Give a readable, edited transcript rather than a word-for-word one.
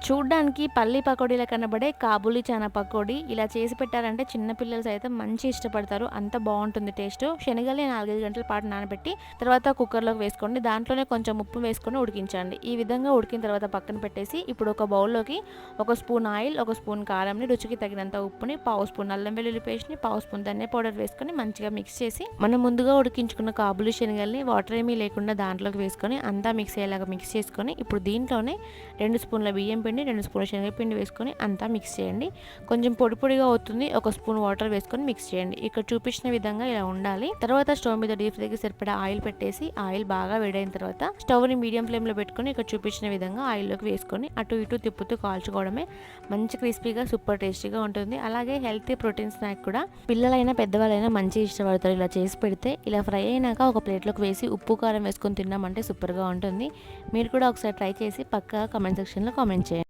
చూడ్డానికి పల్లి పకోడీలా కనబడే కాబూలీ చానా పకోడీ ఇలా చేసి పెట్టారంటే చిన్న పిల్లలు సైతం మంచి ఇష్టపడతారు. అంత బాగుంటుంది టేస్ట్. శనగల్ని 4-5 గంటల పాటు నానబెట్టి తర్వాత కుక్కర్లోకి వేసుకోండి. దాంట్లోనే కొంచెం ఉప్పు వేసుకొని ఉడికించండి. ఈ విధంగా ఉడికిన తర్వాత పక్కన పెట్టేసి ఇప్పుడు ఒక బౌల్లోకి 1 స్పూన్ ఆయిల్, 1 స్పూన్ కారంని, రుచికి తగినంత ఉప్పుని, 1/2 స్పూన్ అల్లం వెల్లుల్లి పేస్ట్ని, 1/2 స్పూన్ ధనియా పౌడర్ వేసుకొని మంచిగా మిక్స్ చేసి మనం ముందుగా ఉడికించుకున్న కాబూలీ శనగల్ని వాటర్ ఏమీ లేకుండా దాంట్లోకి వేసుకొని అంతా మిక్స్ అయ్యేలాగా మిక్స్ చేసుకొని ఇప్పుడు దీంట్లోనే 2 స్పూన్ల బియ్యం పిండి, 2 స్పూన్ల శనగపిండి వేసుకొని అంతా మిక్స్ చేయండి. కొంచెం పొడి పొడిగా అవుతుంది. 1 స్పూన్ వాటర్ వేసుకొని మిక్స్ చేయండి. ఇక్కడ చూపించిన విధంగా ఇలా ఉండాలి. తర్వాత స్టవ్ మీద డీప్ ఫ్రైకి సరిపడా ఆయిల్ పెట్టేసి ఆయిల్ బాగా వేడైన తర్వాత స్టవ్ని మీడియం ఫ్లేమ్లో పెట్టుకొని ఇక్కడ చూపించిన విధంగా ఆయిల్లోకి వేసుకొని అటు ఇటు తిప్పుతూ కాల్చుకోవడమే. మంచి క్రిస్పీగా సూపర్ టేస్టీగా ఉంటుంది. అలాగే హెల్తీ ప్రోటీన్ స్నాక్ కూడా పిల్లలైనా పెద్దవాళ్ళైనా మంచి ఇష్టపడతారు. ఇలా చేసి పెడితే ఇలా ఫ్రై అయినాక ఒక ప్లేట్లోకి వేసి ఉప్పు కారం వేసుకొని తిన్నామంటే సూపర్గా ఉంటుంది. మీరు కూడా ఒకసారి ట్రై చేసి పక్కా కామెంట్ సెక్షన్లో కామెంట్ చేయండి.